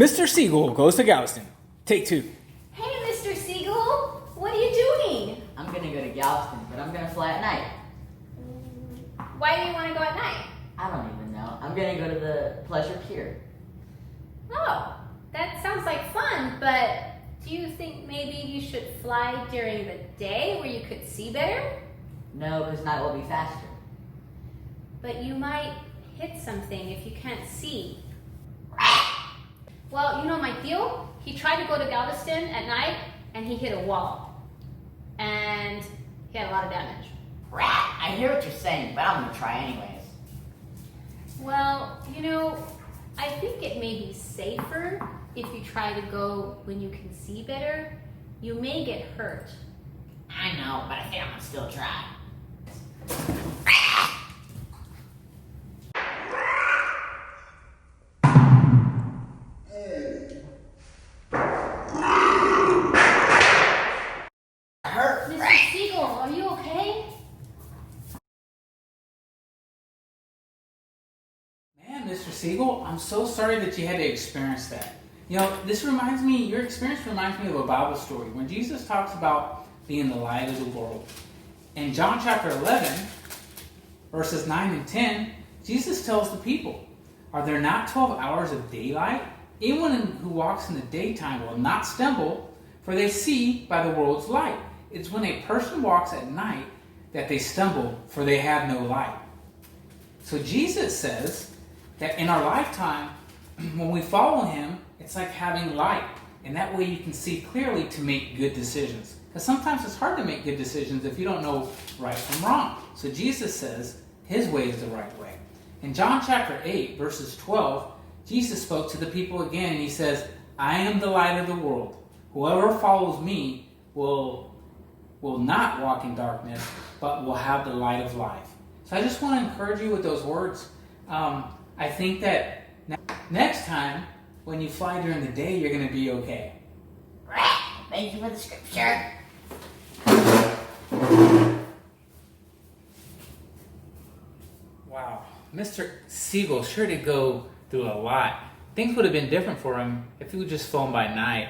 Mr. C-Gull goes to Galveston. Take 2. Hey, Mr. C-Gull, what are you doing? I'm gonna go to Galveston, but I'm gonna fly at night. Why do you want to go at night? I don't even know. I'm gonna go to the Pleasure Pier. Oh, that sounds like fun, but do you think maybe you should fly during the day where you could see better? No, because night will be faster. But you might hit something if you can't see. Well, you know my deal? He tried to go to Galveston at night and he hit a wall. And he had a lot of damage. Rat! I hear what you're saying, but I'm gonna try anyways. Well, you know, I think it may be safer if you try to go when you can see better. You may get hurt. I know, but I think I'm gonna still try. Mr. C-Gull, are you okay? Man, Mr. C-Gull, I'm so sorry that you had to experience that. You know, your experience reminds me of a Bible story when Jesus talks about being the light of the world. In John chapter 11, verses 9 and 10, Jesus tells the people, "Are there not 12 hours of daylight? Anyone who walks in the daytime will not stumble, for they see by the world's light. It's when a person walks at night that they stumble, for they have no light." So Jesus says that in our lifetime, when we follow him, it's like having light. And that way you can see clearly to make good decisions. Because sometimes it's hard to make good decisions if you don't know right from wrong. So Jesus says his way is the right way. In John chapter 8, verses 12, Jesus spoke to the people again, and he says, "I am the light of the world. Whoever follows me will not walk in darkness, but will have the light of life." So I just want to encourage you with those words. I think that next time when you fly during the day, you're going to be okay. Thank you for the scripture. Wow. Mr. C-Gull sure did go through a lot. Things would have been different for him if he would just flown by night.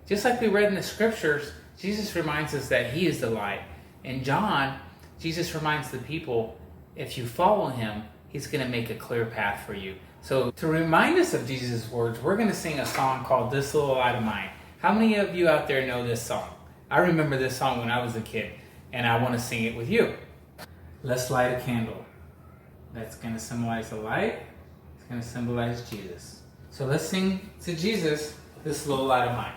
Just like we read in the scriptures, Jesus reminds us that he is the light. In John, Jesus reminds the people, if you follow him, he's going to make a clear path for you. So to remind us of Jesus' words, we're going to sing a song called "This Little Light of Mine." How many of you out there know this song? I remember this song when I was a kid, and I want to sing it with you. Let's light a candle. That's going to symbolize the light. It's going to symbolize Jesus. So let's sing to Jesus, "This Little Light of Mine."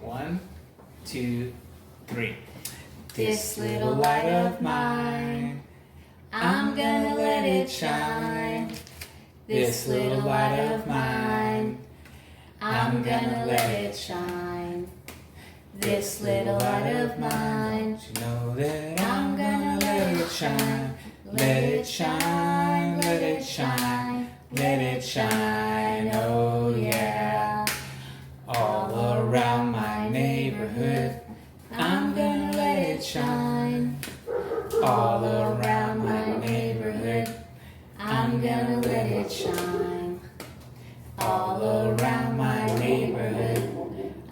1, 2, 3. This little light of mine, I'm gonna let it shine. This little light of mine, I'm gonna let it shine. This little light of mine, You know that I'm gonna let it shine. Let it shine, let it shine, let it shine, oh yeah. all around my neighborhood, I'm gonna let it shine. all Around my neighborhood, I'm gonna let it shine. All around my neighborhood,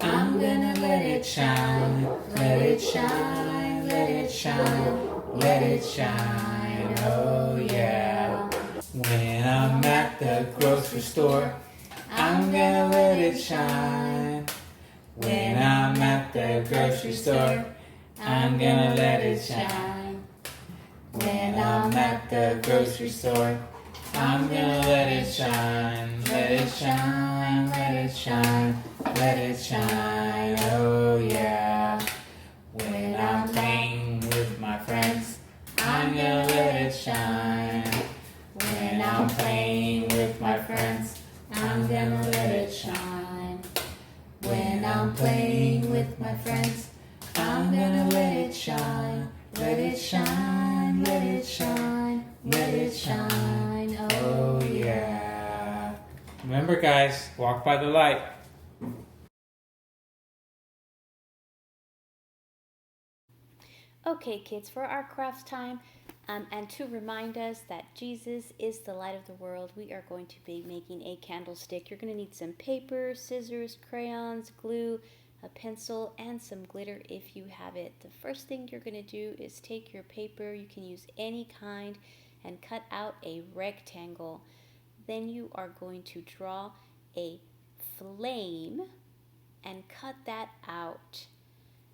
I'm gonna let it shine. Let it shine, let it shine, let it shine, oh yeah. When I'm at the grocery store, I'm gonna let it shine. when I'm at the grocery store, I'm gonna let it shine. When I'm at the grocery store, I'm gonna let it shine. Let it shine, let it shine, let it shine, oh yeah. When I'm playing with my friends, I'm gonna let it shine. When I'm playing with my friends, I'm gonna let it shine. When I'm playing with my friends, I'm gonna let it shine. Let it shine, let it shine, let it shine, oh yeah. remember guys, walk by the light. Okay kids, for our crafts time, And to remind us that Jesus is the light of the world, we are going to be making a candlestick. You're going to need some paper, scissors, crayons, glue, a pencil, and some glitter if you have it. The first thing you're going to do is take your paper, you can use any kind, and cut out a rectangle. Then you are going to draw a flame and cut that out.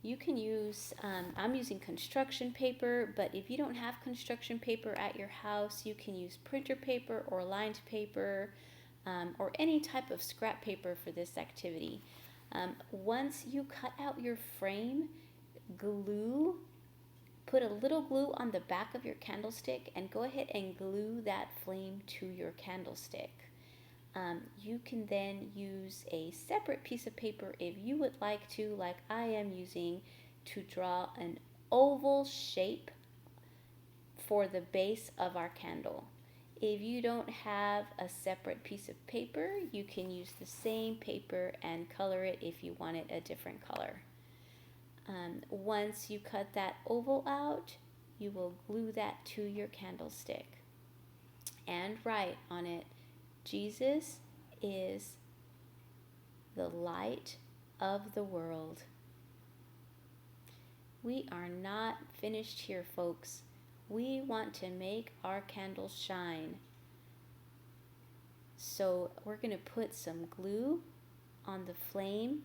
You can use, I'm using construction paper, but if you don't have construction paper at your house, you can use printer paper or lined paper or any type of scrap paper for this activity. Once you cut out your frame, put a little glue on the back of your candlestick and go ahead and glue that flame to your candlestick. You can then use a separate piece of paper if you would like to, like I am using, to draw an oval shape for the base of our candle. If you don't have a separate piece of paper, you can use the same paper and color it if you want it a different color. Once you cut that oval out, you will glue that to your candlestick and write on it, Jesus is the light of the world. We are not finished here, folks. We want to make our candles shine. So we're going to put some glue on the flame.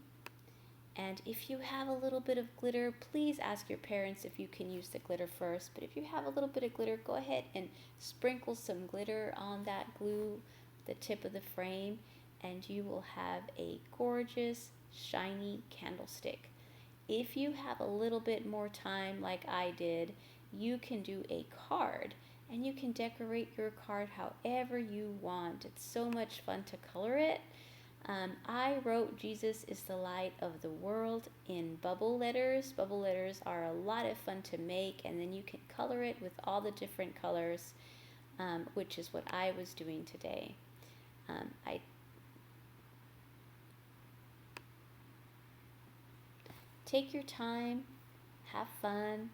And if you have a little bit of glitter, please ask your parents if you can use the glitter first. But if you have a little bit of glitter, go ahead and sprinkle some glitter on that glue, the tip of the frame, and you will have a gorgeous, shiny candlestick. If you have a little bit more time like I did, you can do a card, and you can decorate your card however you want. It's so much fun to color it. I wrote Jesus is the light of the world in bubble letters. Bubble letters are a lot of fun to make, and then you can color it with all the different colors, which is what I was doing today. Take your time, have fun.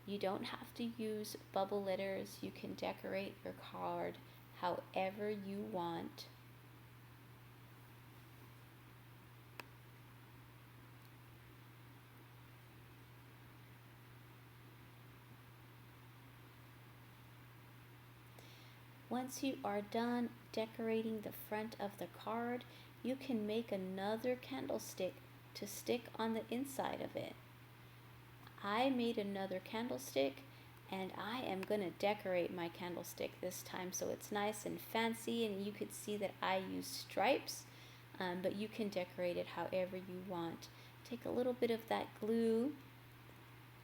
You don't have to use bubble letters. You can decorate your card however you want. Once you are done decorating the front of the card, you can make another candlestick to stick on the inside of it. I made another candlestick, and I am going to decorate my candlestick this time so it's nice and fancy, and you could see that I use stripes, but you can decorate it however you want. Take a little bit of that glue.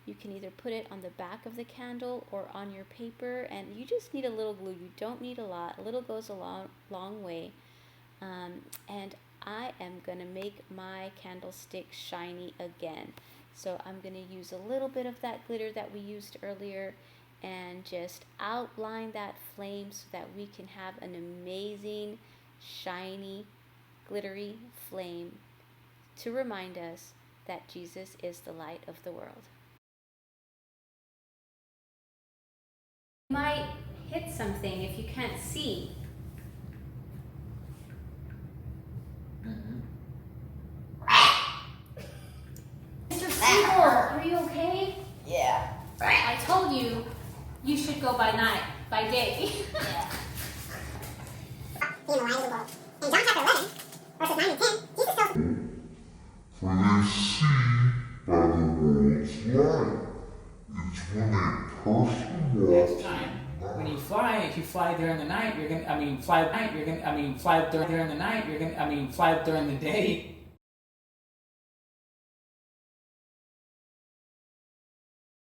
You can either put it on the back of the candle or on your paper, and you just need a little glue. You don't need a lot. A little goes a long way. And I am going to make my candlestick shiny again. So I'm going to use a little bit of that glitter that we used earlier and just outline that flame so that we can have an amazing, shiny, glittery flame to remind us that Jesus is the light of the world. You might hit something if you can't see. Mr. C-Gull, are you okay? Yeah. I told you, you should go by day. Yeah. Being the light of the world. In John chapter 11, verses 9 and 10, Jesus tells For they see by the world's light. It's when a person walks Next time, when you fly, if you fly during the night, fly during the night, fly during the day,